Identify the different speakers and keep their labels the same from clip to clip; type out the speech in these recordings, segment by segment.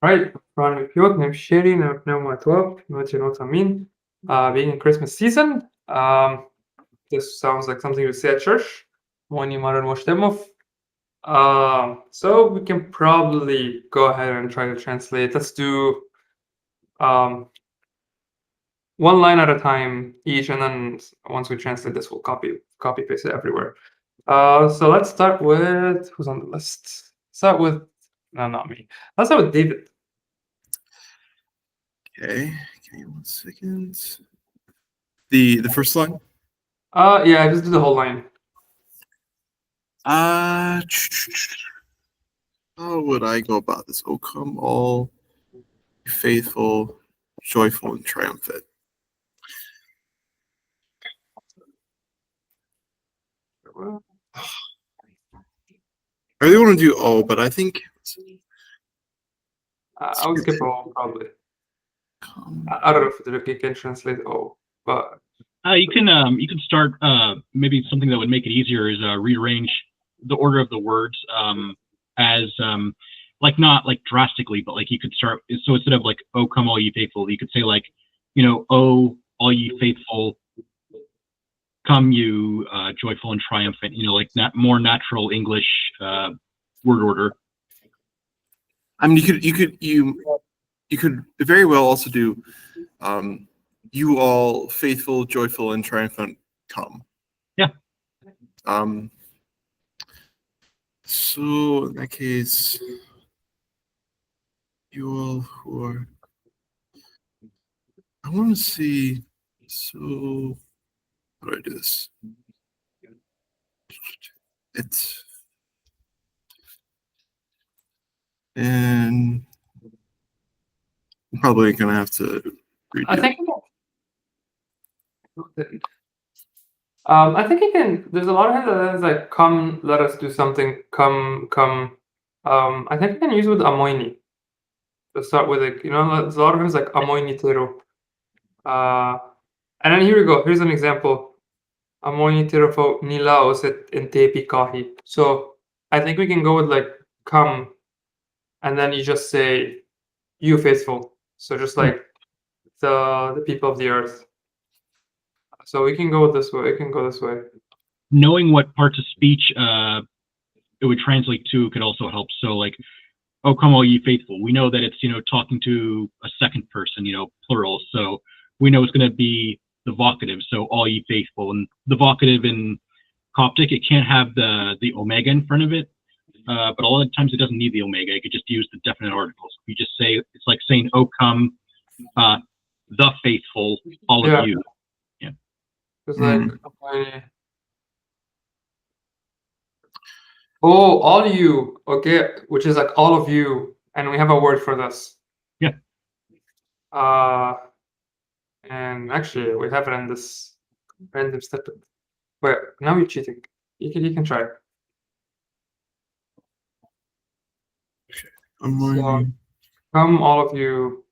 Speaker 1: Right, running pure name Sherry, pneuma 12, Notamin. Being in Christmas season, this sounds like something you say at church. Moni Maran Washtemov. So we can probably go ahead and try to translate. Let's do one line at a time each, and then once we translate this, we'll copy paste it everywhere. So let's start with who's on the list. Start with no, not me. Let's start with David.
Speaker 2: Okay, give me 1 second. The first line.
Speaker 1: Yeah, just do the whole line.
Speaker 2: How would I go about this? Oh, come all faithful, joyful, and triumphant. I really want to do O, but I think
Speaker 1: I would skip O probably. I don't know if you can translate O, but
Speaker 3: you can start maybe something that would make it easier is rearrange the order of the words as like not like drastically, but like you could start so instead of like "Oh come all ye faithful," you could say like "Oh all ye faithful, come you joyful and triumphant." Like that more natural English word order.
Speaker 2: I mean, you could very well also do you all faithful, joyful, and triumphant come.
Speaker 3: Yeah.
Speaker 2: So in that case, you all who are. I want to see. So how do I do this? It's and I'm probably gonna have to redo.
Speaker 1: I think you can. There's a lot of times that is like come, let us do something. Come. I think you can use with amoini. To start with, like there's a lot of times like amoini teru. And then here we go. Here's an example. Amoini teru fo nila oset entepi kahi. So I think we can go with like come, and then you just say you faithful. So just like the people of the earth. So we can go this way. We can go this way.
Speaker 3: Knowing what parts of speech it would translate to could also help. So like, "Oh come all ye faithful," we know that it's talking to a second person, plural. So we know it's going to be the vocative. So all ye faithful, and the vocative in Coptic, it can't have the omega in front of it. But a lot of times it doesn't need the omega. You could just use the definite articles. You just say, it's like saying, "Oh come the faithful, all of you." Yeah.
Speaker 1: It's like oh, all you, okay, which is like all of you, and we have a word for this.
Speaker 3: Yeah.
Speaker 1: And actually we have it in this random step. Wait, now you're cheating. You can try. So, come all of you,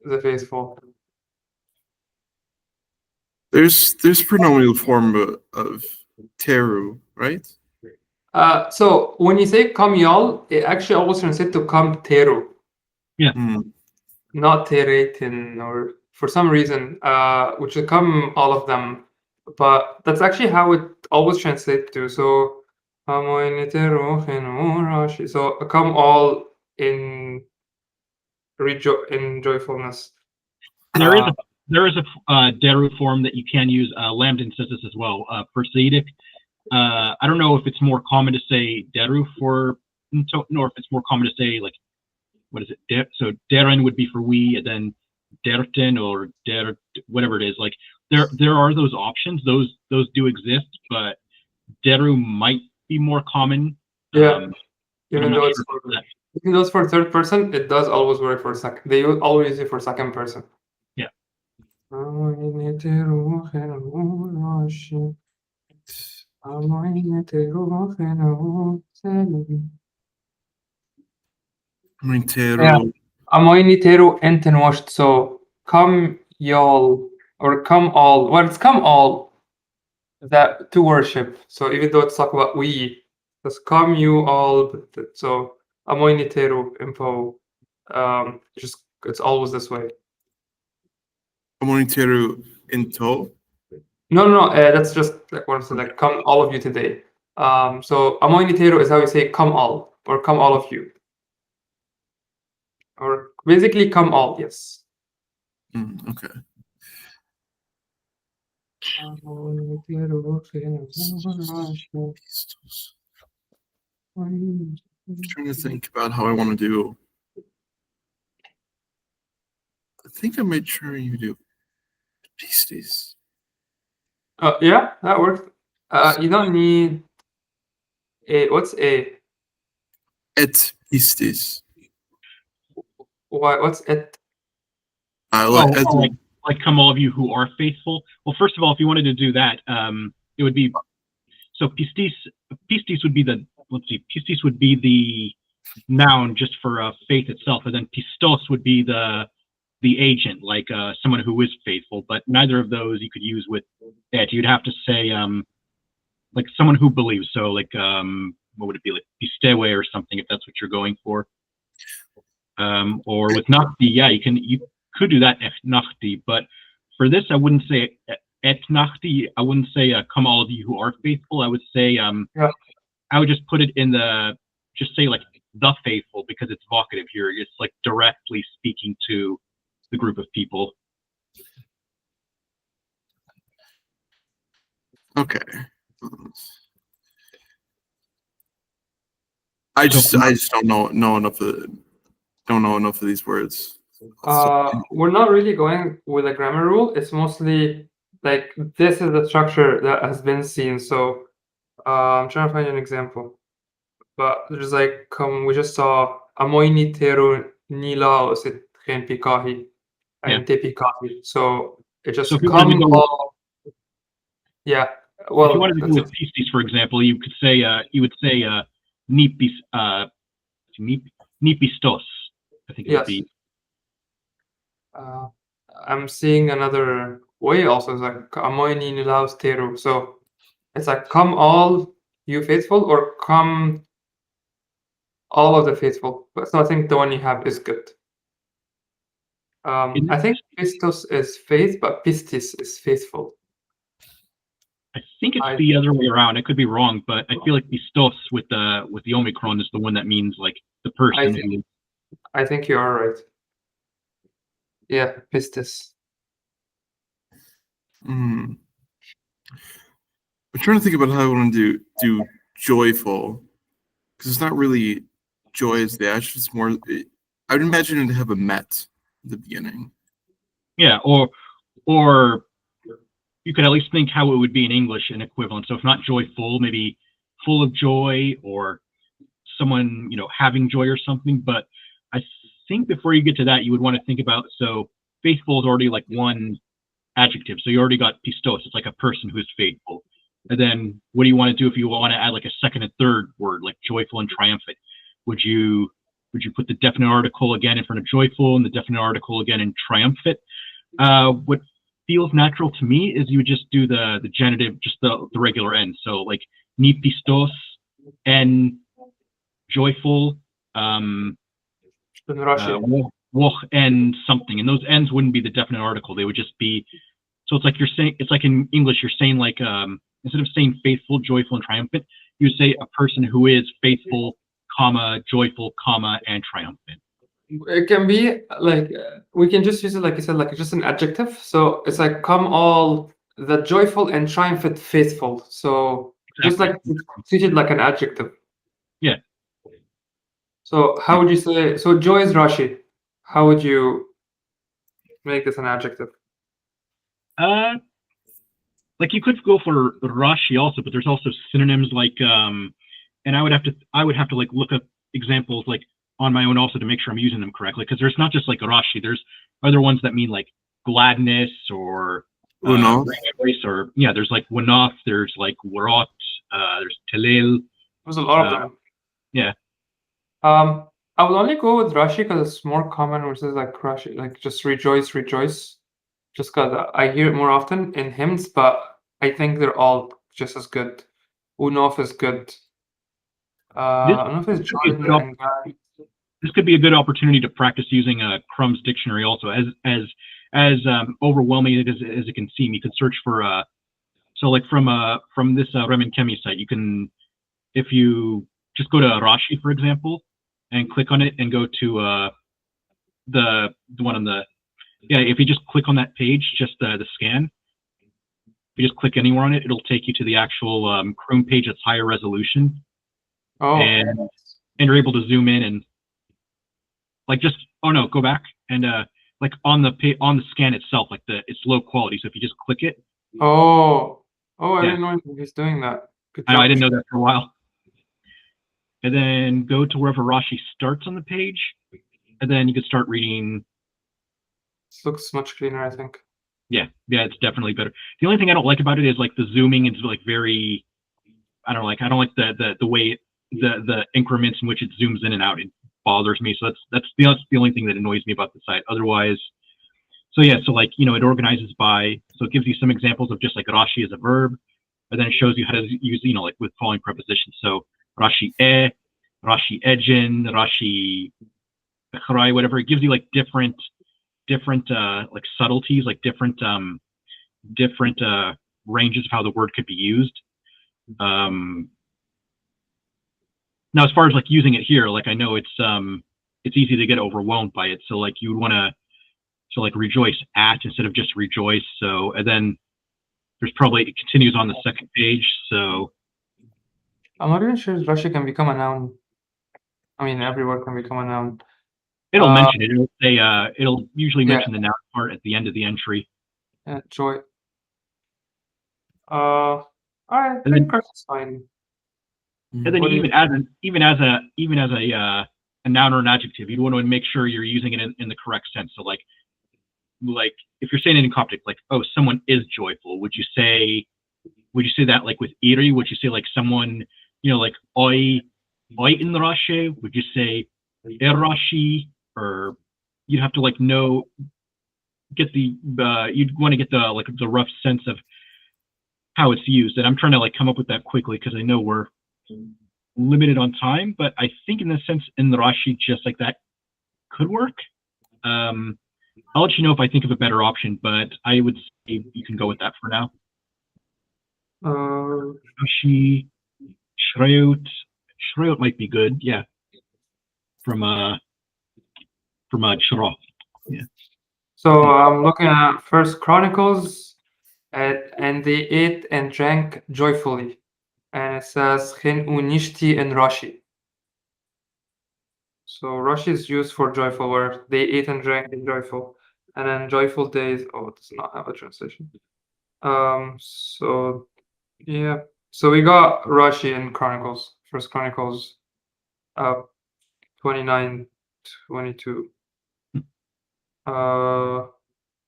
Speaker 1: the faithful.
Speaker 2: There's pronominal form of teru, right?
Speaker 1: So when you say come y'all, it actually always translates to come teru.
Speaker 3: Yeah.
Speaker 1: Not teretin, or for some reason, which would come all of them. But that's actually how it always translates to. So so come all in joyfulness.
Speaker 3: There is a deru form that you can use. Lambden says this as well. For Sadic, I don't know if it's more common to say deru for nor if it's more common to say like, what is it? So derin would be for we, and then derten or der, whatever it is. Like there are those options. Those do exist, but deru might be more common.
Speaker 1: Yeah. Even though it's for third person, it does always work for second. They always use it for second person.
Speaker 3: Yeah.
Speaker 1: Amoiniteru enten washed. So come y'all, or come all. Well, it's come all that to worship. So even though it's talk about we, just come you all. So Amoiniteru info. Just it's always this way.
Speaker 2: Amoniteru into.
Speaker 1: No. That's just like what I'm saying. Like, come all of you today. So amoiniteru is how you say come all or come all of you, or basically come all. Yes.
Speaker 2: Okay. I'm trying to think about how I want to do. I think I might try you do pistis.
Speaker 1: Yeah, that works. You don't need a. What's a?
Speaker 2: Et pistis.
Speaker 1: What's it?
Speaker 3: Like come all of you who are faithful. Well, first of all, if you wanted to do that, it would be so pistis. Pistis would be the pistis would be the noun just for faith itself, and then pistos would be the agent, like someone who is faithful. But neither of those you could use with it. You'd have to say like someone who believes. So like what would it be, like pistewe or something, if that's what you're going for. Or with nachti, yeah, you could do that et nachti, but for this I wouldn't say et nachti. I wouldn't say come all of you who are faithful. I would say I would just put it in just say like the faithful, because it's vocative here. It's like directly speaking to the group of people.
Speaker 2: Okay. I just don't know enough of these words.
Speaker 1: We're not really going with a grammar rule. It's mostly like this is the structure that has been seen. So I'm trying to find an example. But there's like we just saw amoini teru nila osit pikahi and tepikahi. So it just come all. Yeah. Well,
Speaker 3: if you wanted to do with pistis, for example, you could say you would say nipis nipistos. I think it would be.
Speaker 1: I'm seeing another way also. It's like amoini nilaos teru. So it's like come all you faithful, or come all of the faithful. But so I think the one you have is good. I think pistos is faith, but pistis is faithful.
Speaker 3: I think it's the other way around. I could be wrong, but I feel like pistos with the omicron is the one that means like the person.
Speaker 1: I think you are right. Yeah, pistis.
Speaker 2: I'm trying to think about how I want to do joyful, because it's not really joy as the adjective. It's more. I would imagine it to have a met at the beginning.
Speaker 3: Yeah, or you could at least think how it would be in English, an equivalent. So if not joyful, maybe full of joy, or someone, having joy or something. But I think before you get to that, you would want to think about, so faithful is already like one adjective. So you already got pistos. It's like a person who's faithful. And then what do you want to do if you want to add like a second and third word, like joyful and triumphant? Would you put the definite article again in front of joyful and the definite article again in triumphant? What feels natural to me is you would just do the genitive, just the regular end. So like ni pistos and joyful, woch and something, and those ends wouldn't be the definite article. They would just be. So it's like you're saying. It's like in English, you're saying like instead of saying faithful, joyful, and triumphant, you say a person who is faithful, comma, joyful, comma, and triumphant.
Speaker 1: It can be like we can just use it like you said, like just an adjective. So it's like come all the joyful and triumphant faithful. So just like treated like an adjective.
Speaker 3: Yeah.
Speaker 1: So how would you say? So joy is Rashi. How would you make this an adjective?
Speaker 3: Like you could go for Rashi also, but there's also synonyms like and I would have to like look up examples like on my own also to make sure I'm using them correctly, because there's not just like Rashi. There's other ones that mean like gladness or race, or there's like Wanoth, there's like Warot, there's Telil.
Speaker 1: There's a lot of them.
Speaker 3: Yeah.
Speaker 1: I would only go with Rashi because it's more common, which is like Rashi, like just rejoice, rejoice. Just because I hear it more often in hymns, but I think they're all just as good. Unof is good.
Speaker 3: This
Speaker 1: I don't know if it's
Speaker 3: could be a
Speaker 1: Jordan
Speaker 3: good
Speaker 1: and Gary.
Speaker 3: this could be a good opportunity to practice using Crumb's dictionary also. As overwhelming as it can seem, you could search for so like from this Remen Kemi site, you can, if you just go to Rashi, for example, and click on it and go to the one on the, yeah, if you just click on that page, just the scan, if you just click anywhere on it, it'll take you to the actual Chrome page that's higher resolution,
Speaker 1: Oh,
Speaker 3: and you're able to zoom in and like just, oh no, go back and like on the scan itself, like it's low quality. So if you just click it,
Speaker 1: oh, I
Speaker 3: Yeah.
Speaker 1: didn't know he's doing that. Good
Speaker 3: I know
Speaker 1: job.
Speaker 3: I didn't know that for a while. And then go to wherever Rashi starts on the page, and then you can start reading.
Speaker 1: This looks much cleaner, I think.
Speaker 3: Yeah, it's definitely better. The only thing I don't like about it is like the zooming is like very, I don't like the way the increments in which it zooms in and out. It bothers me. So that's the only thing that annoys me about the site. Otherwise, so yeah, so like, it organizes by, so it gives you some examples of just like Rashi as a verb, and then it shows you how to use, like with following prepositions. So Rashi Rashi ejin, Rashi chrai, whatever. It gives you like different like subtleties, like different ranges of how the word could be used. Now, as far as like using it here, like I know it's easy to get overwhelmed by it. So like you would want to, so like rejoice at instead of just rejoice. So, and then there's probably, it continues on the second page. So
Speaker 1: I'm not even sure if Rashi can become a noun. I mean, every word can become a noun.
Speaker 3: it'll mention it. It'll say, it'll usually
Speaker 1: Yeah.
Speaker 3: mention the noun part at the end of the entry.
Speaker 1: Yeah, joy. I
Speaker 3: And
Speaker 1: think
Speaker 3: then-
Speaker 1: that's fine.
Speaker 3: And then
Speaker 1: What do you-
Speaker 3: even as a noun or an adjective, you'd want to make sure you're using it in the correct sense. So like if you're saying it in Coptic, like, oh, someone is joyful, would you say that like with iri? Would you say like someone, like oi in the Rashi? Would you say Rashi? Or you'd have to like get the you'd want to get the rough sense of how it's used. And I'm trying to like come up with that quickly because I know we're limited on time, but I think in the sense in the Rashi, just like that could work. I'll let you know if I think of a better option, but I would say you can go with that for now. Rashi, Shreut might be good, yeah. From Shro. Yeah.
Speaker 1: So I'm looking at First Chronicles, and they ate and drank joyfully, and it says Chen unishti in Rashi. So Rashi is used for joyful, where they ate and drank in joyful, and then joyful days. Oh, it does not have a translation. So yeah. So we got Rashi in Chronicles, First Chronicles, 29:22.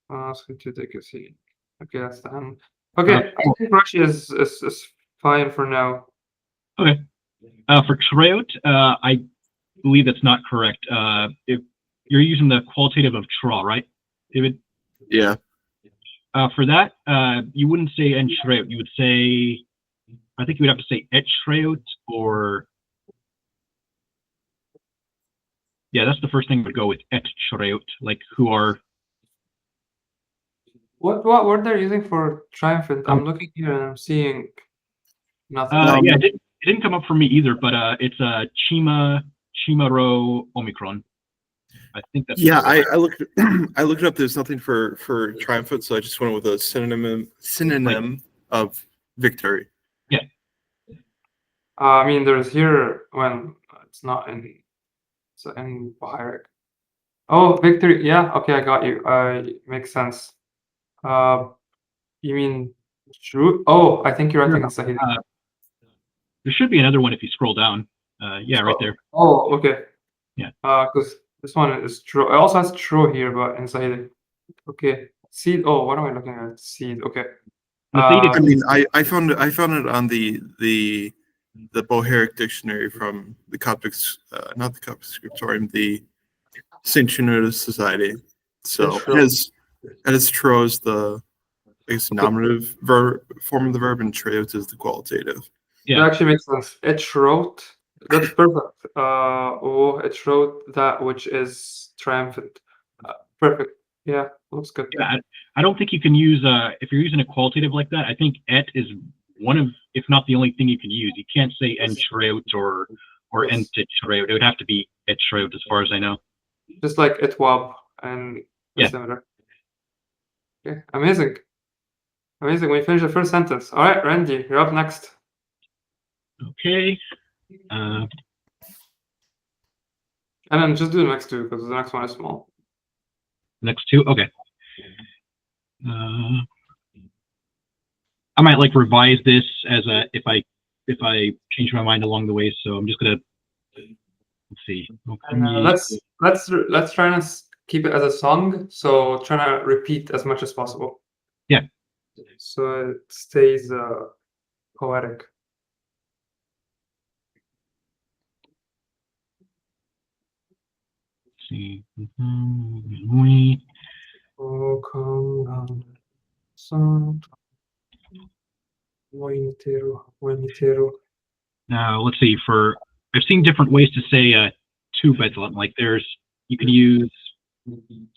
Speaker 1: Ask him to take a seat. Okay, that's the end. Okay, I think Rashi is fine for now.
Speaker 3: Okay. For Shreut, I believe that's not correct. If you're using the qualitative of Tra, right, David?
Speaker 2: Yeah.
Speaker 3: For that, you wouldn't say en Shreut. You would say, I think you would have to say et Shreut, or yeah, that's the first thing I would go with, et Shreut, like who are.
Speaker 1: What word they're using for triumphant? I'm looking here and I'm seeing nothing.
Speaker 3: Yeah, it didn't come up for me either, but it's Chimaro Omicron. I think that's.
Speaker 2: Yeah, I looked I looked it up. There's nothing for triumphant, so I just went with a synonym of victory.
Speaker 3: Yeah.
Speaker 1: I mean, there's here when it's not in. It's in Baharic. Oh, victory. Yeah. Okay, I got you. Makes sense. You mean true? Oh, I think you're writing in Sahili.
Speaker 3: There should be another one if you scroll down. Yeah, right there.
Speaker 1: Oh, okay.
Speaker 3: Yeah.
Speaker 1: Because this one is true. It also has true here, but in Sahili. Okay. Seed. Oh, what am I looking at? Seed. Okay.
Speaker 2: I mean, I found it on the Boharic dictionary from the Coptic, not the Coptic scriptorium, the Saint Shenouda Society. So it has tro as the nominative verb form of the verb, and treut is the qualitative.
Speaker 3: Yeah.
Speaker 1: That actually makes sense. It wrote That's perfect. Oh, it wrote that which is triumphant. Perfect. Yeah, looks good.
Speaker 3: Yeah, I don't think you can use if you're using a qualitative like that. I think et is one of, if not the only thing you can use. You can't say enshreut or
Speaker 1: Yes.
Speaker 3: entitshreut. It would have to be etshreut, as far as I know.
Speaker 1: Just like etwab and
Speaker 3: Yeah.
Speaker 1: similar. Okay, amazing. Amazing. We finished the first sentence. All right, Randy, you're up next.
Speaker 3: Okay.
Speaker 1: And then just do the next two because the next one is small.
Speaker 3: Next two. Okay. I might like revise this as a if I change my mind along the way. So I'm just gonna let's see.
Speaker 1: Let's try and keep it as a song. So try to repeat as much as possible.
Speaker 3: Yeah.
Speaker 1: So it stays poetic.
Speaker 3: Let's see.
Speaker 1: Oh, come down, sun.
Speaker 3: Now let's see. For I've seen different ways to say to Bethlehem. Like you could use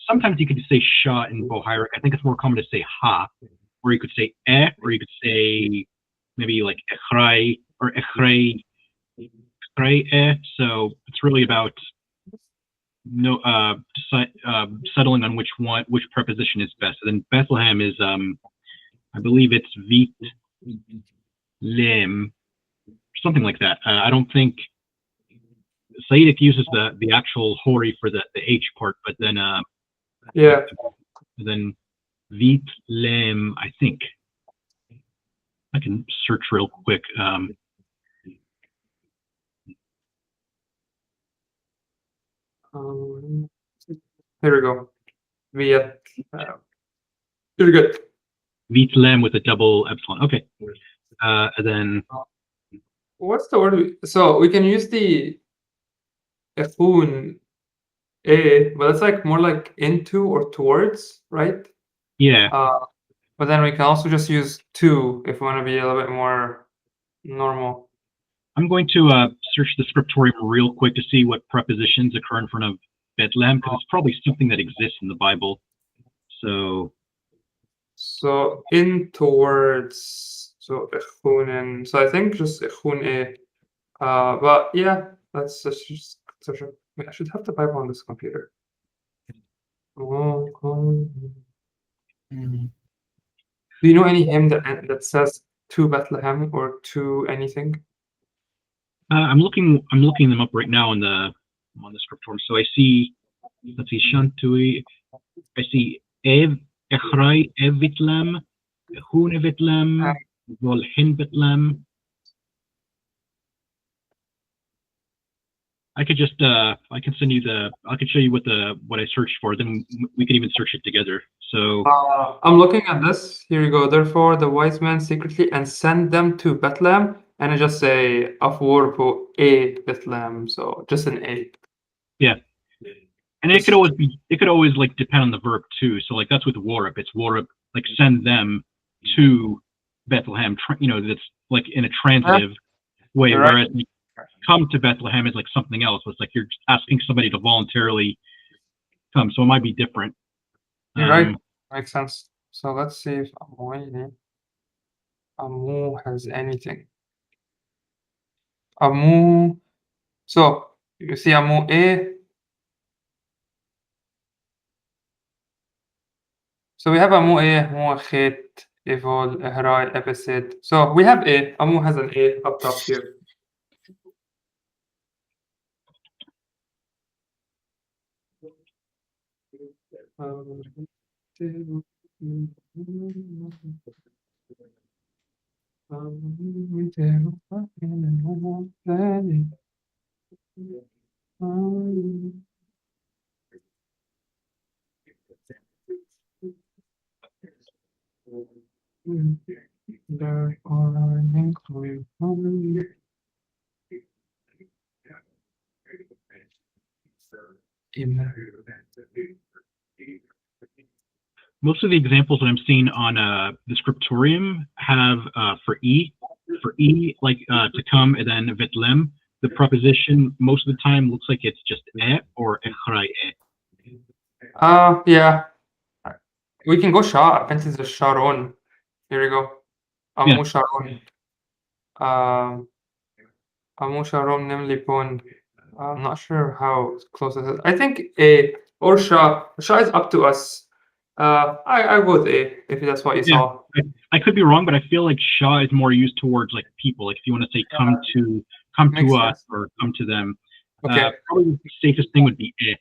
Speaker 3: sometimes you could say Shah in Bohairic. I think it's more common to say Ha, or you could say or you could say maybe like Echrai or Echrei. So it's really about settling on which preposition is best. And then Bethlehem is I believe it's Vit Lem, something like that. I don't think Saidic uses the actual Hori for the H part, but then
Speaker 1: yeah.
Speaker 3: Then Vit Lem, I think. I can search real quick.
Speaker 1: Here we go. Viet. You're good.
Speaker 3: Vit Lem with a double epsilon. Okay. And then
Speaker 1: What's the word? So we can use the echun a, but it's like more like into or towards, right?
Speaker 3: yeah.
Speaker 1: But then we can also just use to if we want to be a little bit more normal.
Speaker 3: I'm going to search the scriptorium real quick to see what prepositions occur in front of Bethlehem, because it's probably something that exists in the Bible. So
Speaker 1: in towards, so echunen. So I think just echun a. But yeah, that's just such a. Wait, I should have the Bible on this computer. Do you know any hymn that says to Bethlehem or to anything?
Speaker 3: I'm looking them up right now on the scriptorium. So I see, let's see, Shantui. I see Ev Echrai Evitlam, Hun Evitlam, Volhin Betlam. I could just I can send you I could show you what I searched for. Then we can even search it together. So
Speaker 1: I'm looking at this. Here you go. Therefore, the wise men secretly and send them to Bethlehem, and I just say Afwarpo a Bethlehem. So just an A.
Speaker 3: Yeah, and it could always like depend on the verb too. So like that's with Warp. It's Warp like send them to Bethlehem. That's like in a transitive way.
Speaker 1: You're right.
Speaker 3: Whereas come to Bethlehem is like something else. It's like you're asking somebody to voluntarily come. So it might be different.
Speaker 1: You're right. Makes sense. So let's see if Amu has anything. Amu. So you see Amu A. So we have Amu A, Amu Khet, Evol, Ehrai, Episid. So we have A. Amu has an A up top here.
Speaker 3: Most of the examples that I'm seeing on the scriptorium have for E like to come and then Vitlem. the preposition most of the time looks like it's just or اخرى
Speaker 1: Yeah. We can go Shah. Pensions is Sharon. Here we go. Amu Sharon. Amu Sharon Nimlipon. I'm not sure how close it is. I think A or Shah. Shah is up to us. I go with A if that's what you saw.
Speaker 3: I could be wrong, but I feel like Shah is more used towards like people. Like if you want to say come to
Speaker 1: Makes
Speaker 3: us
Speaker 1: sense.
Speaker 3: or come to them.
Speaker 1: Okay.
Speaker 3: Probably the safest thing would be A.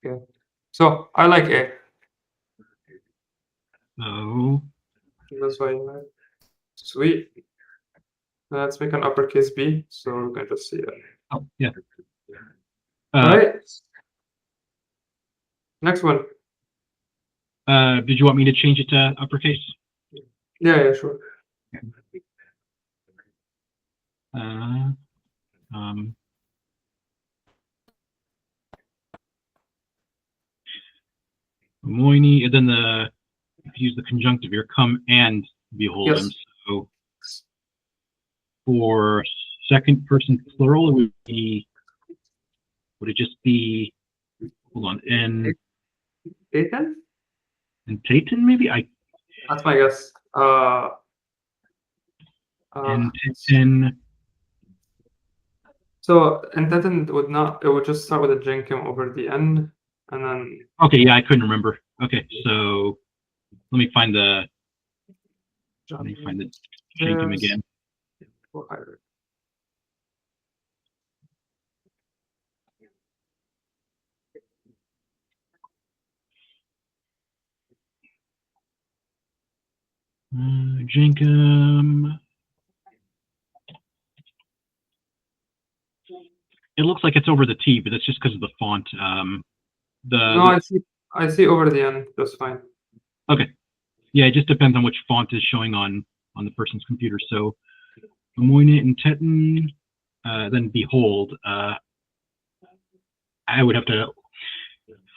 Speaker 1: Okay. So I like A.
Speaker 3: Oh.
Speaker 1: That's why I like. Sweet. Let's make an uppercase B. So we're going to see that.
Speaker 3: Oh, yeah.
Speaker 1: All right. Next one.
Speaker 3: Did you want me to change it to uppercase?
Speaker 1: Yeah, sure.
Speaker 3: Moini, and then if you use the conjunctive here, come and behold him. So for second person plural, would it just be, hold on, and
Speaker 1: Taten?
Speaker 3: And Taten, maybe?
Speaker 1: That's my guess.
Speaker 3: And Taten.
Speaker 1: So and Taten would not. It would just start with a Jenkim over the end, and then.
Speaker 3: Okay, yeah, I couldn't remember. Okay, so let me find the. Jenkim again. Jenkim. It looks like it's over the T, but that's just because of the font.
Speaker 1: No, I see over the end. That's fine.
Speaker 3: Okay. Yeah, it just depends on which font is showing on the person's computer. So, Amoine and Teton, then behold. I would have to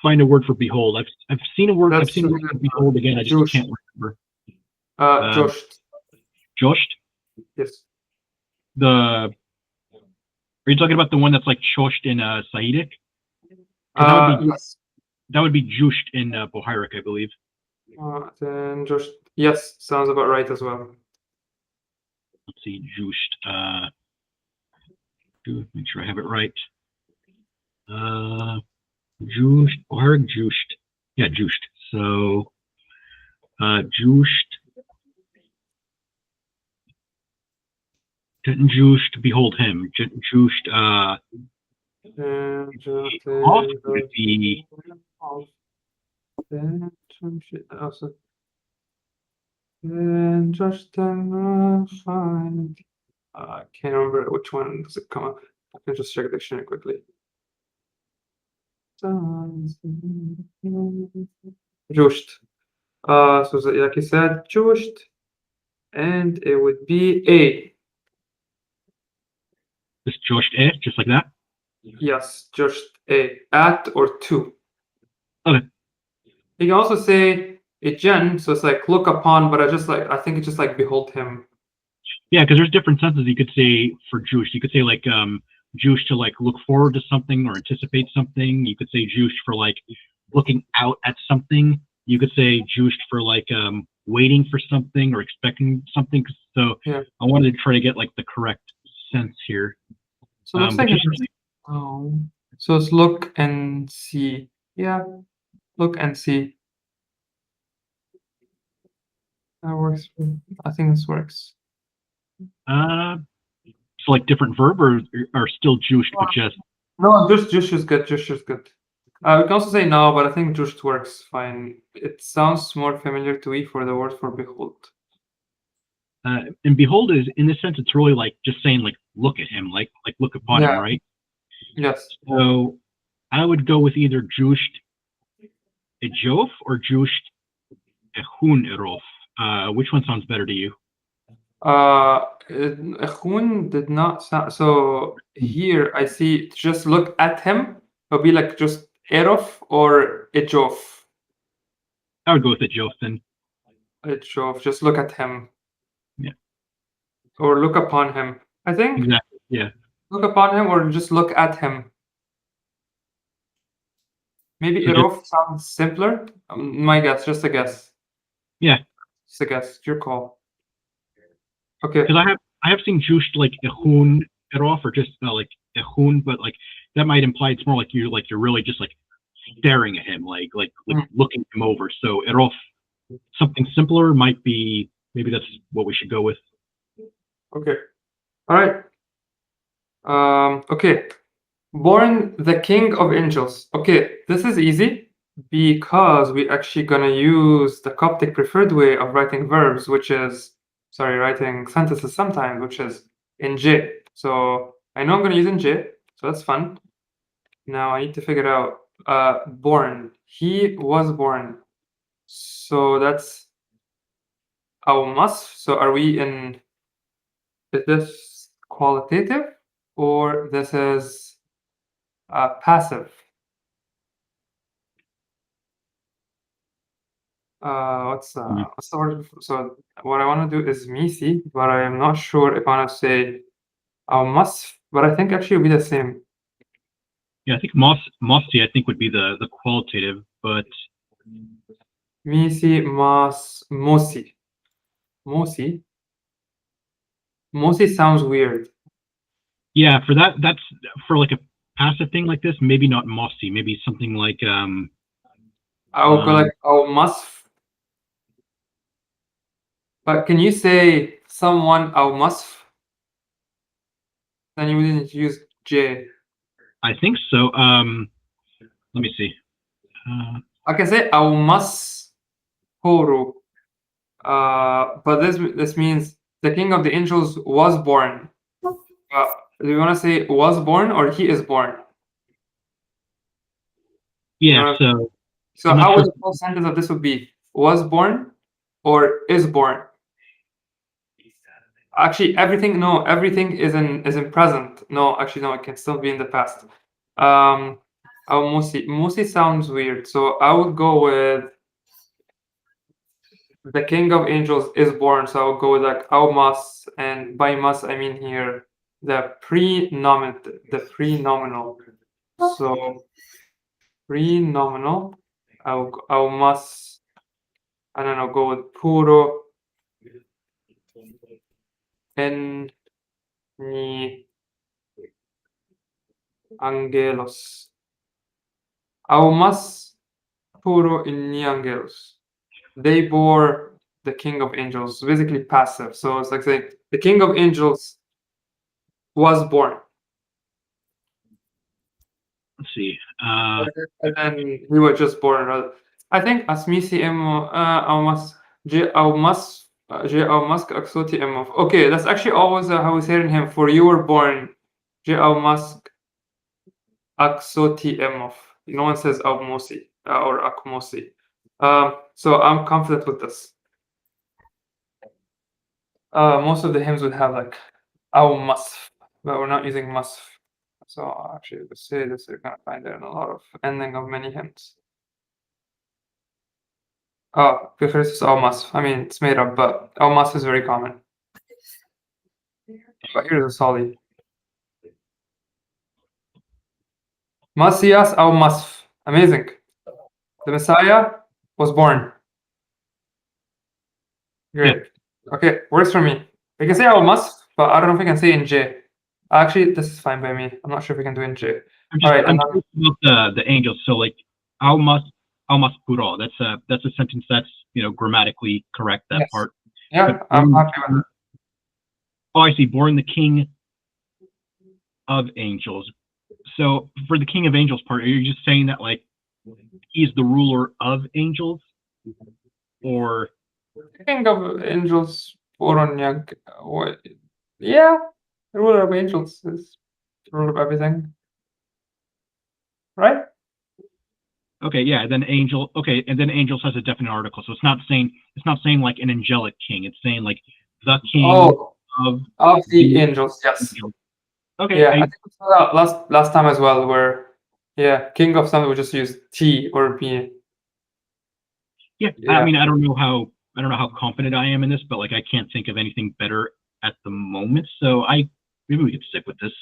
Speaker 3: find a word for behold. I've seen a word. I've seen a word for behold again. I just can't remember.
Speaker 1: Joshed.
Speaker 3: Joshed?
Speaker 1: Yes.
Speaker 3: Are you talking about the one that's like Chosht in Saidic?
Speaker 1: Yes.
Speaker 3: That would be Jusht in Bohairic, I believe.
Speaker 1: Then Josh. Yes, sounds about right as well.
Speaker 3: Let's see, Jusht. Make sure I have it right. Jusht, Bohairic, Jusht. Yeah, Jusht. So, Jusht. Jusht, behold him. Jusht, off would be.
Speaker 1: And just I can't remember which one does it come up. I can just check the dictionary quickly. Jusht. So like you said, Jusht, and it would be A.
Speaker 3: Just Jusht A, just like that?
Speaker 1: Yes, just A. At or to.
Speaker 3: Okay.
Speaker 1: You can also say a gen, so it's like look upon, but I think it's just like behold him.
Speaker 3: Yeah, because there's different senses you could say for Jush. You could say like Jush to like look forward to something or anticipate something. You could say Jush for like looking out at something. You could say Jush for like waiting for something or expecting something. So yeah. I wanted to try to get like the correct sense here.
Speaker 1: So looks like so it's look and see. Yeah, look and see. That works. I think this works.
Speaker 3: So like different verb or still Jush, but just
Speaker 1: no, just Jush is good. Jush is good. We can also say no, but I think Jush works fine. It sounds more familiar to me for the word for behold.
Speaker 3: And behold is in this sense, it's really like just saying like look at him, like look upon him, right?
Speaker 1: Yes.
Speaker 3: So I would go with either Jusht Ejof or Jusht Ehun Erof. Which one sounds better to you?
Speaker 1: Ehun did not sound. So here I see just look at him. It'll be like just Erof or Ejof.
Speaker 3: I would go with Ejof then.
Speaker 1: Ejof, just look at him.
Speaker 3: Yeah.
Speaker 1: Or look upon him. I think.
Speaker 3: Exactly. Yeah.
Speaker 1: look upon him or just look at him? Maybe
Speaker 3: So
Speaker 1: Erof sounds simpler. My guess, just a guess.
Speaker 3: Yeah.
Speaker 1: Just a guess. It's your call. Okay.
Speaker 3: Because I have seen Juiced like Ehun Erof or just like Ehun, but like that might imply it's more like you're really just like staring at him, like looking him over. So Erof, something simpler might be, maybe that's what we should go with.
Speaker 1: Okay. All right. Okay. Born the king of angels. Okay, this is easy because we actually gonna use the Coptic preferred way of writing verbs, which is, sorry, writing sentences sometimes, which is in J. So I know I'm gonna use in J, so that's fun. Now I need to figure out born. He was born. So that's our must. So are we in, is this qualitative or this is passive? What's the word? So what I want to do is Misi, but I am not sure if I want to say must, but I think actually it'll be the same.
Speaker 3: Yeah, I think Mosti I think would be the qualitative, but
Speaker 1: Misi, mas, Mosi. Mosi? Mosi sounds weird.
Speaker 3: yeah, for that's for like a passive thing like this, maybe not Mosti, maybe something like
Speaker 1: I would go like must. But can you say someone must? Then you wouldn't use J.
Speaker 3: I think so. Let me see.
Speaker 1: I can say must Horo. But this means the king of the angels was born. Do you want to say was born or he is born?
Speaker 3: Yeah, so
Speaker 1: So how would the full sentence of this would be? Was born or is born? Actually, everything is in present. No, actually, no, it can still be in the past. Musi sounds weird, so I would go with the king of angels is born. So I would go with like mas, and by mas I mean here the pre-nominal. So pre-nominal, I must, I don't know, go with puro en ni angelos. Aumas puro en ni angelos. They bore the king of angels, basically passive. So it's like saying the king of angels was born.
Speaker 3: let's see.
Speaker 1: And then he was just born. I think asmisi emo aumas je aumas aksoti emo. Okay, that's actually always how we say it in him. For you were born, je aumas aksoti emo. No one says aumosi or akmosi. So I'm confident with this. Most of the hymns would have like aumas, but we're not using must. So actually, let's say this, you're gonna find it in a lot of ending of many hymns. Oh, prefers almas. I mean, it's made up, but almas is very common. But here's a solid. Masias almas. Amazing. The Messiah was born. Great. Okay, works for me. We can say almas, but I don't know if we can say in J. Actually, this is fine by me. I'm not sure if we can do in J.
Speaker 3: I'm
Speaker 1: curious
Speaker 3: about the angels. So like almas puro. That's a sentence that's grammatically correct, that
Speaker 1: Yes.
Speaker 3: part.
Speaker 1: Yeah,
Speaker 3: But
Speaker 1: I'm happy with it.
Speaker 3: Oh, I see. Born the king of angels. So for the king of angels part, are you just saying that like he's the ruler of angels, or
Speaker 1: King of angels, Boronyag. What? Yeah, the ruler of angels is the ruler of everything. Right?
Speaker 3: okay, yeah, then angel. Okay, and then angels has a definite article, so it's not saying like an angelic king. It's saying like the king
Speaker 1: of the angels. Yes.
Speaker 3: angels. Okay.
Speaker 1: Yeah, I think we saw that last time as well, where king of something would just use T or B.
Speaker 3: Yeah, I mean, I don't know how confident I am in this, but like I can't think of anything better at the moment. So maybe we could stick with this.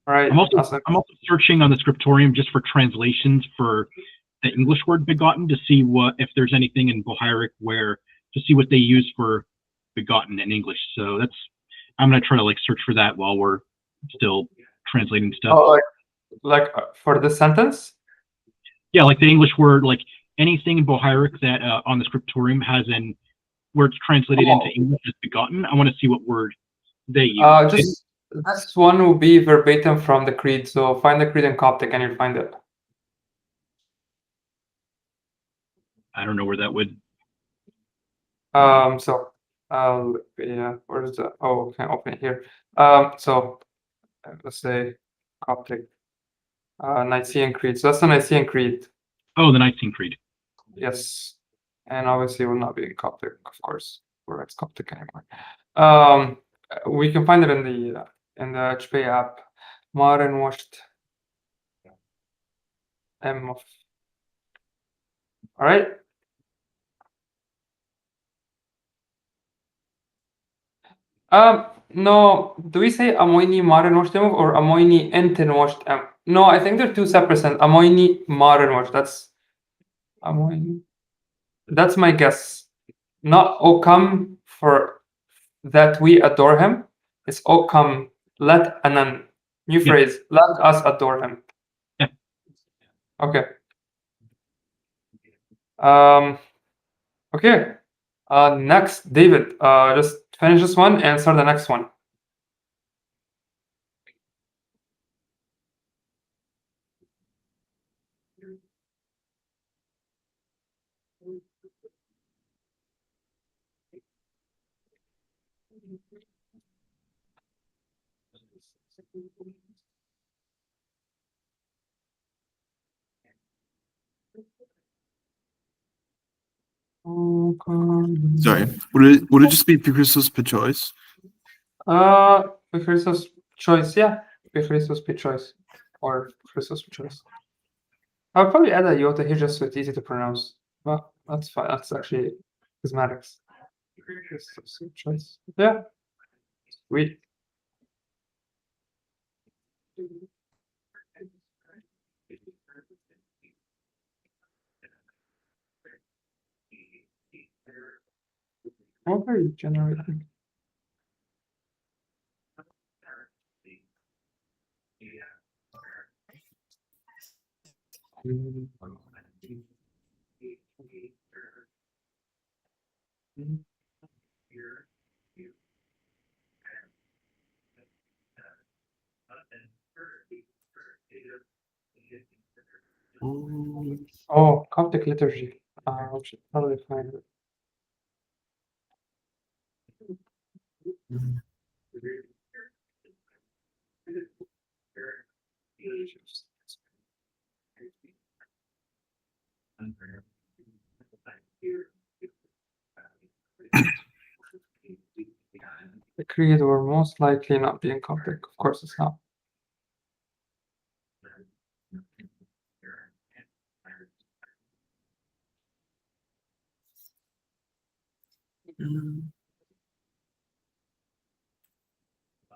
Speaker 1: All right.
Speaker 3: I'm also
Speaker 1: awesome.
Speaker 3: searching on the scriptorium just for translations for the English word begotten to see if there's anything in Bohairic to see what they use for begotten in English. So I'm gonna try to search for that while we're still translating stuff.
Speaker 1: Oh, like for this sentence?
Speaker 3: Yeah, like the English word, like anything in Bohairic that on the scriptorium has where it's translated into English as begotten. I want to see what word they use.
Speaker 1: This one will be verbatim from the creed. So find the creed in Coptic and you'll find it.
Speaker 3: I don't know where that would.
Speaker 1: So yeah, where is that? Oh, can't open it here. So let's say Coptic Nicene Creed. So that's the Nicene Creed.
Speaker 3: Oh, the Nicene Creed.
Speaker 1: Yes, and obviously it will not be in Coptic, of course, where it's Coptic anymore. We can find it in the HP app. Modern washed M of. All right. No, do we say Amoini Modern washed M or Amoini Enten washed M? No, I think they're two separate sentences. Amoini Modern washed. That's Amoini. That's my guess. Not O come for that we adore him. It's O come, let anan. New phrase. Let us adore him.
Speaker 3: Yeah.
Speaker 1: Okay. Okay. Next, David. Just finish this one and start the next one.
Speaker 2: Sorry, would it just be Christos per choice?
Speaker 1: Christos choice, yeah. Christos per choice. Or Christos per choice. I'll probably add a iota here just so it's easy to pronounce. Well, that's fine. That's actually cosmetics. Christos per choice. Yeah. Sweet. What are you generating? Oh, Coptic liturgy. I should probably find it. The creed will most likely not be in Coptic. Of course, it's not.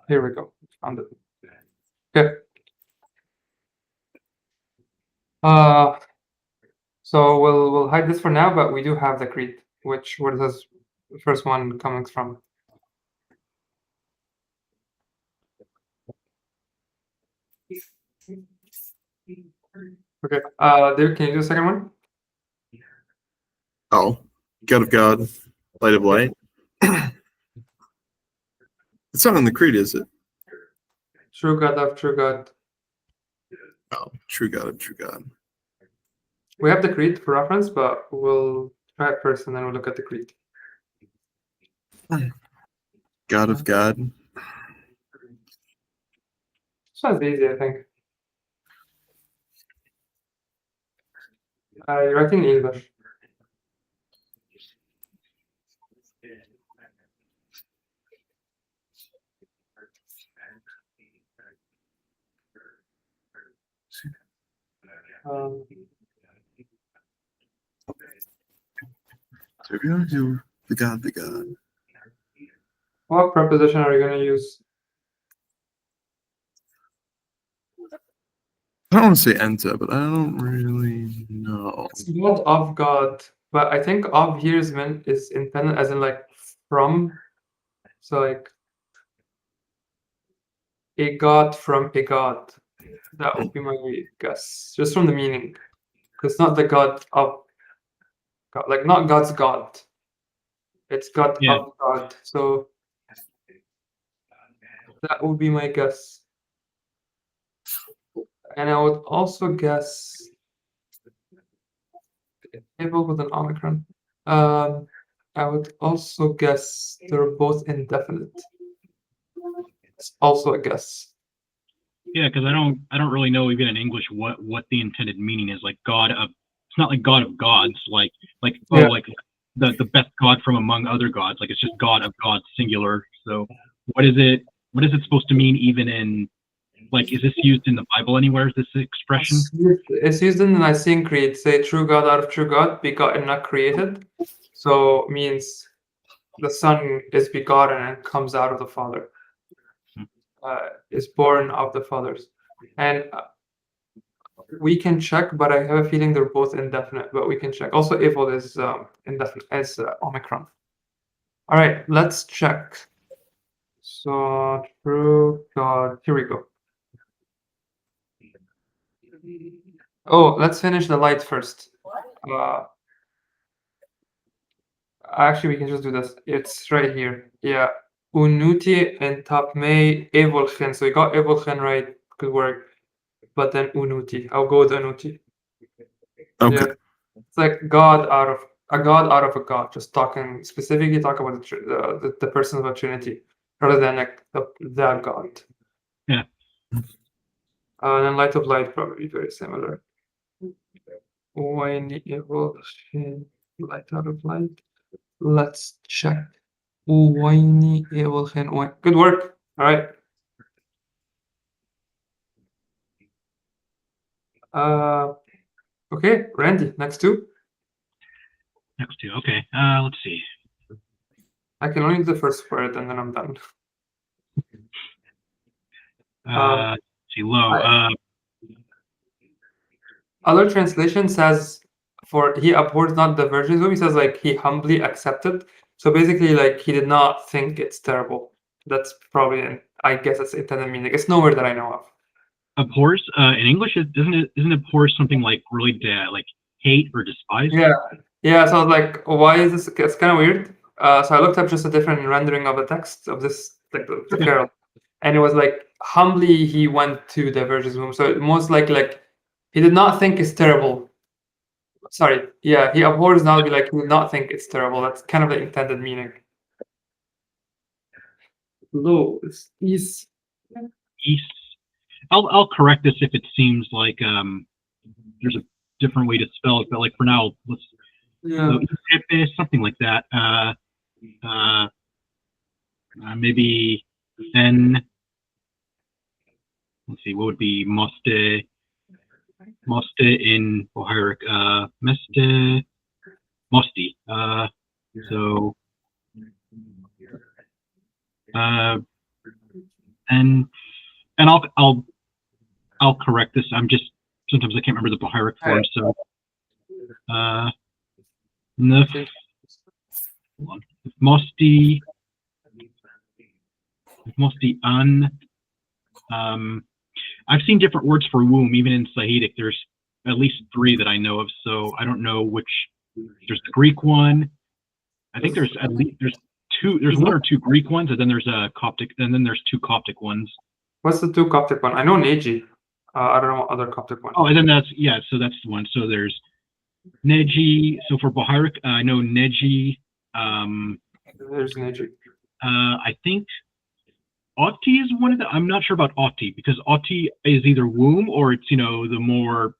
Speaker 1: Here we go. Found it. Okay. So we'll hide this for now, but we do have the creed. Where does the first one coming from? Okay. David, can you do the second one?
Speaker 2: Oh, God of God, light of light. It's not in the creed, is it?
Speaker 1: True God of true God.
Speaker 2: Oh, true God of true God.
Speaker 1: We have the creed for reference, but we'll try it first and then we'll look at the creed.
Speaker 2: God of God.
Speaker 1: This one's easy, I think. You're writing in English.
Speaker 2: So we're going to do the God.
Speaker 1: What preposition are you going to use?
Speaker 2: I don't want to say Enza, but I don't really know.
Speaker 1: It's God of God, but I think of here is intended as in like from. So like a god from a god. That would be my guess, just from the meaning. It's not the god of God, like not God's God. It's God
Speaker 3: Yeah.
Speaker 1: of God. So that would be my guess. And I would also guess able with an omicron. I would also guess they're both indefinite. It's also a guess.
Speaker 3: Yeah, because I don't really know even in English what the intended meaning is. Like God of, it's not like God of gods, like
Speaker 1: Yeah.
Speaker 3: like the best God from among other gods. Like it's just God of gods, singular. So what is it? What is it supposed to mean? Even in like, is this used in the Bible anywhere? Is this expression?
Speaker 1: It's used in the Nicene Creed. Say, "True God out of true God, begotten, not created." So means the Son is begotten and comes out of the Father. Is born of the fathers, and we can check, but I have a feeling they're both indefinite. But we can check. Also, evil is indefinite as omicron. All right, let's check. So true God. Here we go. Oh, let's finish the light first. Actually, we can just do this. It's right here. Yeah. Unuti and Tapme Evolchen. So we got Evolchen right. Good work. But then Unuti. I'll go with Unuti.
Speaker 2: Okay.
Speaker 1: Yeah. It's like God out of a God out of a God. Just specifically talk about the persons of a Trinity rather than like the God.
Speaker 3: Yeah.
Speaker 1: And then light of light probably very similar. When Evolchen, light out of light. Let's check. Whiny Evolchen. Good work. All right. Okay, Randy, next two.
Speaker 3: Next two. Okay. Let's see.
Speaker 1: I can only do the first word and then I'm done.
Speaker 3: Let's see. Low.
Speaker 1: Other translation says for he abhors not the virgin's womb. He says like he humbly accepted. So basically, like he did not think it's terrible. That's probably, I guess, it's intended meaning. It's nowhere that I know of.
Speaker 3: Abhors. In English, isn't abhors something like really like hate or despise?
Speaker 1: Yeah, yeah. So I was like, why is this? It's kind of weird. So I looked up just a different rendering of the text of this, like the carol, and it was like humbly he went to the virgin's womb. So most like he did not think it's terrible. Sorry, yeah, he abhors not be like he did not think it's terrible. That's kind of the intended meaning. Low is east.
Speaker 3: East. I'll correct this if it seems like there's a different way to spell it, but like for now, let's
Speaker 1: Yeah.
Speaker 3: so something like that. Maybe then. Let's see, what would be moste in Bohairic? Mosti. So and I'll correct this. I'm just sometimes I can't remember the Bohairic form. So Mosti an. I've seen different words for womb, even in Sahidic. There's at least 3 that I know of, so I don't know which. There's the Greek one. I think there's at least there's 1 or 2 Greek ones, and then there's a Coptic, and then there's 2 Coptic ones.
Speaker 1: What's the 2 Coptic one? I know Neji. I don't know what other Coptic one.
Speaker 3: Oh, and then so that's the one. So there's Neji. So for Bohairic, I know Neji.
Speaker 1: There's Neji.
Speaker 3: I think Oti is one of the. I'm not sure about Oti because Oti is either womb or it's the more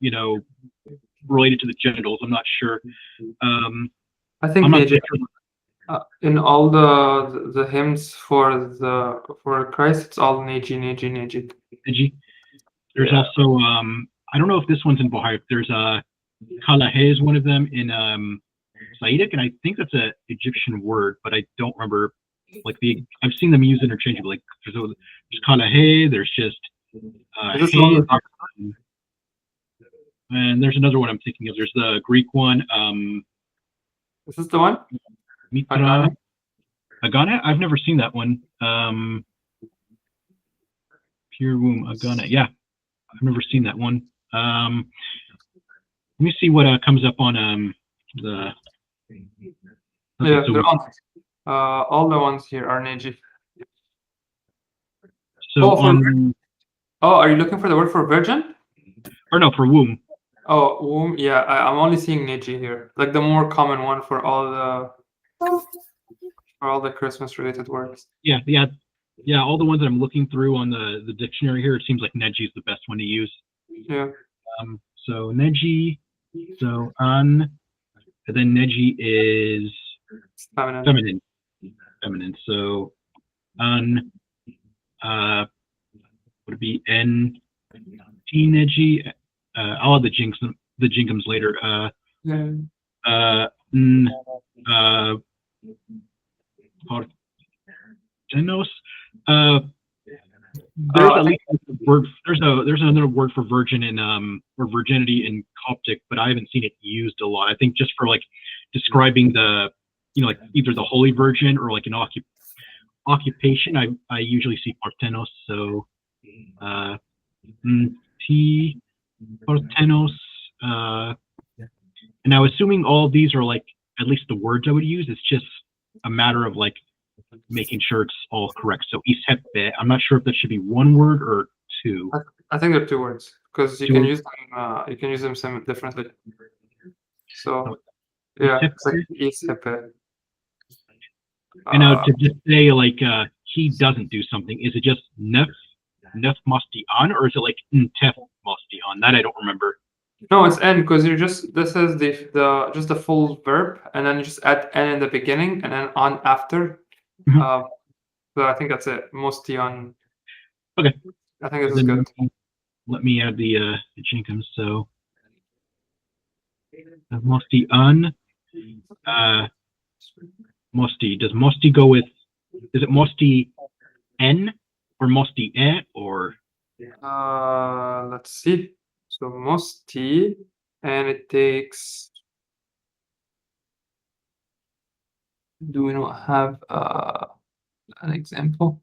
Speaker 3: related to the genitals. I'm not sure.
Speaker 1: I think Neji. In all the hymns for Christ, it's all Neji.
Speaker 3: Neji. There's also I don't know if this one's in Bohairic. There's Kalahe is one of them in Sahidic, and I think that's an Egyptian word, but I don't remember. Like I've seen them used interchangeably. Like there's Kalahe. There's just And there's another one I'm thinking of. There's the Greek one,
Speaker 1: This is the one?
Speaker 3: Mitra.
Speaker 1: Agana?
Speaker 3: Agana? I've never seen that one. Pure womb, Agana. Yeah, I've never seen that one. Let me see what comes up on the. Okay,
Speaker 1: Yeah,
Speaker 3: so
Speaker 1: they're all the ones here are Neji.
Speaker 3: so
Speaker 1: Oh, for
Speaker 3: on.
Speaker 1: Oh, are you looking for the word for virgin?
Speaker 3: Or no, for womb.
Speaker 1: Oh, womb. Yeah, I'm only seeing Neji here, like the more common one for all the Christmas related words.
Speaker 3: Yeah. All the ones that I'm looking through on the dictionary here, it seems like Neji is the best one to use.
Speaker 1: Yeah.
Speaker 3: So Neji, so an, and then Neji is
Speaker 1: Feminine.
Speaker 3: Feminine. So an, would it be N, T Neji? I'll have the jingums later.
Speaker 1: Yeah.
Speaker 3: N, Portenos. There's at least a word. There's another word for virgin in or virginity in Coptic, but I haven't seen it used a lot. I think just for like describing the, like either the Holy Virgin or like an occupation. I usually see Parthenos. So T Parthenos. And now assuming all of these are like at least the words I would use, it's just a matter of like making sure it's all correct. So Ishepe, I'm not sure if that should be one word or two.
Speaker 1: I think they're two words because you can use them differently. So yeah, it's like Ishepe.
Speaker 3: And now to just say like he doesn't do something, is it just nef mosti on, or is it like ntef mosti on? That I don't remember.
Speaker 1: No, it's n because this is just the full verb, and then you just add n in the beginning and then on after. So I think that's it. Mosti on.
Speaker 3: Okay.
Speaker 1: I think this is good.
Speaker 3: Let me add the Jenkins. So mosti on. Mosti. Does mosti go with? Is it mosti n or mosti e or?
Speaker 1: Let's see. So mosti, and it takes. Do we not have an example?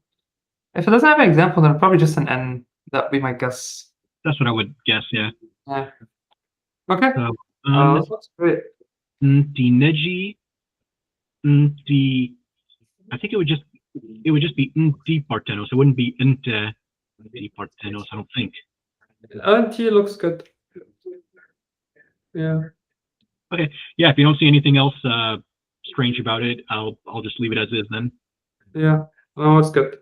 Speaker 1: If it doesn't have an example, then probably just an n. That'd be my guess.
Speaker 3: That's what I would guess. Yeah.
Speaker 1: Yeah. Okay.
Speaker 3: So
Speaker 1: that's great.
Speaker 3: The neji. I think it would just be Nti Partenos. It wouldn't be Nte Partenos, I don't think.
Speaker 1: Nti looks good. Yeah.
Speaker 3: Okay. Yeah, if you don't see anything else strange about it, I'll just leave it as is then.
Speaker 1: Yeah. No, it's good.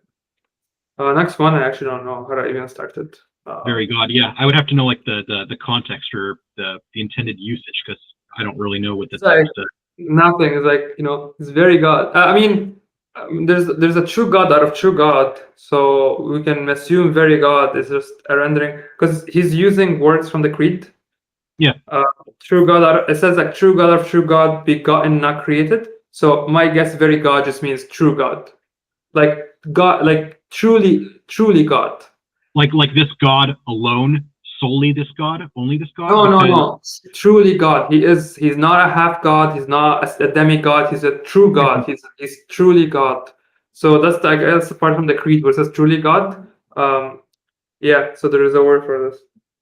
Speaker 1: Next one, I actually don't know how to even start it.
Speaker 3: Very good. Yeah, I would have to know like the context or the intended usage because I don't really know what
Speaker 1: nothing. It's like, it's very God. I mean, there's a true God out of true God, so we can assume very God is just a rendering because he's using words from the creed.
Speaker 3: Yeah.
Speaker 1: True God. It says like true God of true God, begotten, not created. So my guess, very God just means true God, like God, like truly God.
Speaker 3: Like this God alone. Solely this God? Only this God?
Speaker 1: No. Truly God. He's not a half God. He's not a demigod. He's a true God. He's truly God. So that's I guess apart from the creed where it says truly God. Yeah. So there is a word for this.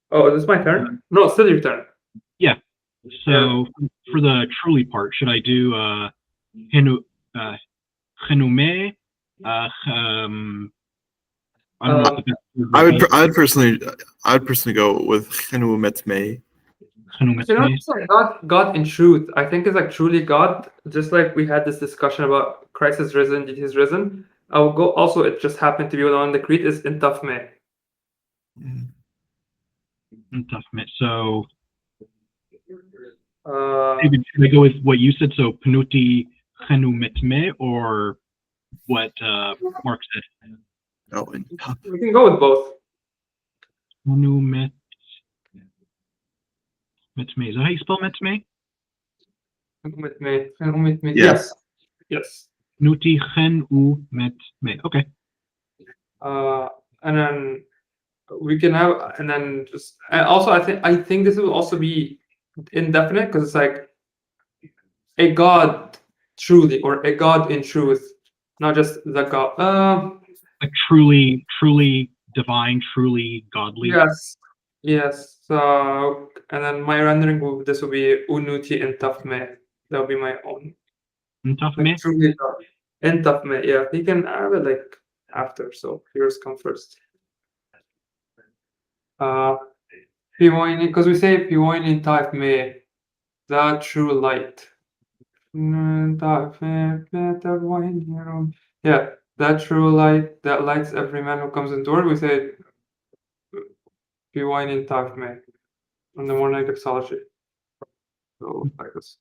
Speaker 1: Oh, is this my turn? No, it's still your turn.
Speaker 3: Yeah. So for the truly part, should I do Genume? I don't know.
Speaker 2: I'd personally go with Chenu Metme.
Speaker 1: God in truth. I think it's like truly God. Just like we had this discussion about Christ is risen, indeed he's risen. I will go. Also, it just happened to be on the creed is intafme.
Speaker 3: Intafme. So
Speaker 1: should
Speaker 3: I go with what you said? So Penuti Chenu Metme or what Mark said?
Speaker 2: Oh,
Speaker 1: we can go with both.
Speaker 3: Metme. Is that how you spell Metme?
Speaker 1: Metme.
Speaker 2: Yeah.
Speaker 1: Yes.
Speaker 3: Nuti Chenu Metme. Okay.
Speaker 1: And then we can have, and then just, and also I think this will also be indefinite because it's like a god truly, or a god in truth, not just the god.
Speaker 3: Like truly divine, truly godly.
Speaker 1: Yes. So, and then my rendering this will be unuti intafme. That will be my own.
Speaker 3: Tough
Speaker 1: Like
Speaker 3: man.
Speaker 1: truly god. Intafme, yeah. You can have it like after. So yours come first. Because we say Pivoini type me, the true light. Yeah, that true light that lights every man who comes into world. We say Pivoini type me in the morning doxology. So like this.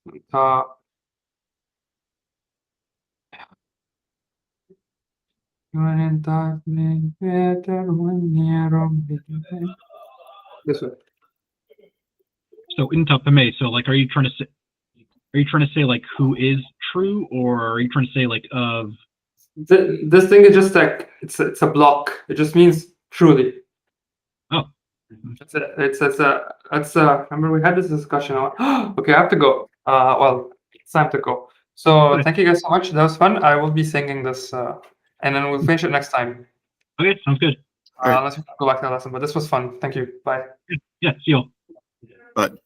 Speaker 1: This way.
Speaker 3: So intapame. So like, are you trying to say like who is true, or are you trying to say like of?
Speaker 1: This thing is just like it's a block. It just means truly.
Speaker 3: Oh.
Speaker 1: It's remember we had this discussion. Okay, I have to go. Well, it's time to go. So
Speaker 3: Okay.
Speaker 1: thank you guys so much. That was fun. I will be singing this, and then we'll finish it next time.
Speaker 3: Okay, sounds good.
Speaker 2: All right.
Speaker 1: Unless we go back to the lesson, but this was fun. Thank you. Bye.
Speaker 3: Yeah, see y'all.
Speaker 2: But